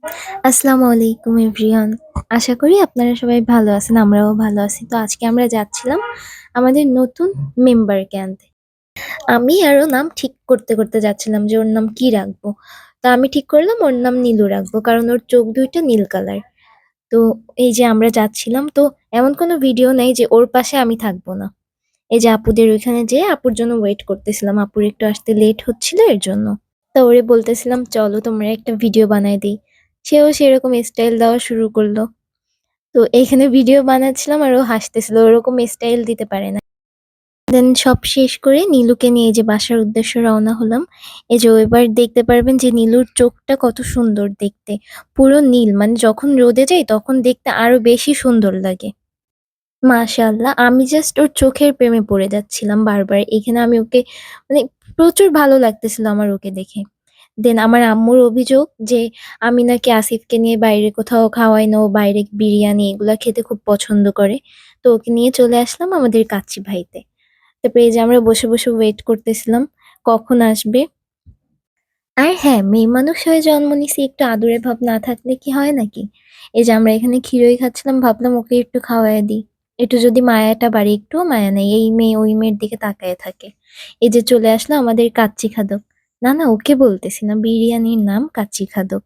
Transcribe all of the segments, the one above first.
আসসালামু আলাইকুম এভরিওয়ান। আশা করি আপনারা সবাই ভালো আছেন, আমরাও ভালো আছি। তো আজকে আমরা যাচ্ছিলাম আমাদের নতুন মেম্বারকে আনতে। আমি আর ও নাম ঠিক করতে যাচ্ছিলাম যে ওর নাম কি রাখবো। তো আমি ঠিক করলাম ওর নাম নীলু রাখবো, কারণ ওর চোখ ২ টা নীল কালার। তো এই যে আমরা যাচ্ছিলাম, তো এমন কোনো ভিডিও নেই যে ওর পাশে আমি থাকবো না। এই যে আপুদের ওইখানে যেয়ে আপুর জন্য ওয়েট করতেছিলাম। আপুর একটু আসতে লেট হচ্ছিল এর জন্য। তো ওরে বলতেছিলাম, "চলো তোমরা একটা ভিডিও বানায় দেই।" সেও সেরকম স্টাইল দেওয়া শুরু করলো। তো এইখানে ভিডিও বানাচ্ছিলাম আর ও হাসতেছিল। ওরকম স্টাইল দিতে পারে না। দেন সব শেষ করে নীলুকে নিয়ে এই যে বাসার উদ্দেশ্যে রওনা হলাম। এই যে এবার দেখতে পারবেন যে নীলুর চোখটা কত সুন্দর দেখতে। পুরো নীল, মানে যখন রোদে যাই তখন দেখতে আরো বেশি সুন্দর লাগে। মাশাআল্লাহ! আমি জাস্ট ওর চোখের প্রেমে পড়ে যাচ্ছিলাম বারবার। এখানে আমি ওকে, মানে প্রচুর ভালো লাগতেছিল আমার ওকে দেখে। দেন আমার আম্মুর অভিযোগ যে আমি নাকি আসিফকে নিয়ে বাইরে কোথাও খাওয়াই না, ও বাইরে বিরিয়ানি এগুলা খেতে খুব পছন্দ করে। তো ওকে নিয়ে চলে আসলাম আমাদের কাচ্চি ভাইতে। তারপরে এই যে আমরা বসে ওয়েট করতেছিলাম কখন আসবে। আর হ্যাঁ, মেয়ে মানুষ হয়ে জন্ম নিছি, একটু আদুরে ভাব না থাকলে কি হয় নাকি? এই যে আমরা এখানে ক্ষীরই খাচ্ছিলাম, ভাবলাম ওকে একটু খাওয়ায় দিই। একটু যদি মায়াটা বাড়ে, একটুও মায়া নেই। এই মেয়ে ওই মেয়ের দিকে তাকায়ে থাকে। এই যে চলে আসলো আমাদের কাচ্চি খাদক। না, ওকে বলতেছি না, বিরিয়ানির নাম কাচ্চি খাদক।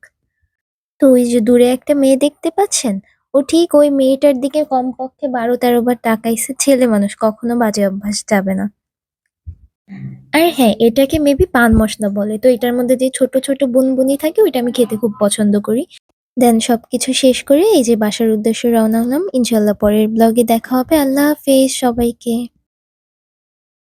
তো ওই যে দূরে একটা মেয়ে দেখতে পাচ্ছেন? ও ঠিক ওই মেয়েটার দিকে কমপক্ষে ১২-১৩ বার তাকাইছে। ছেলে মানুষ, কখনো বাজে অভ্যাস যাবে না। আর হ্যাঁ, এটাকে মেবি পান মসলা বলে। তো এটার মধ্যে যে ছোট বুনবুনি থাকে ওইটা আমি খেতে খুব পছন্দ করি। দেন সবকিছু শেষ করে এই যে বাসার উদ্দেশ্যে রওনা হলাম। ইনশাআল্লাহ পরের ব্লগে দেখা হবে। আল্লাহ হাফেজ সবাইকে।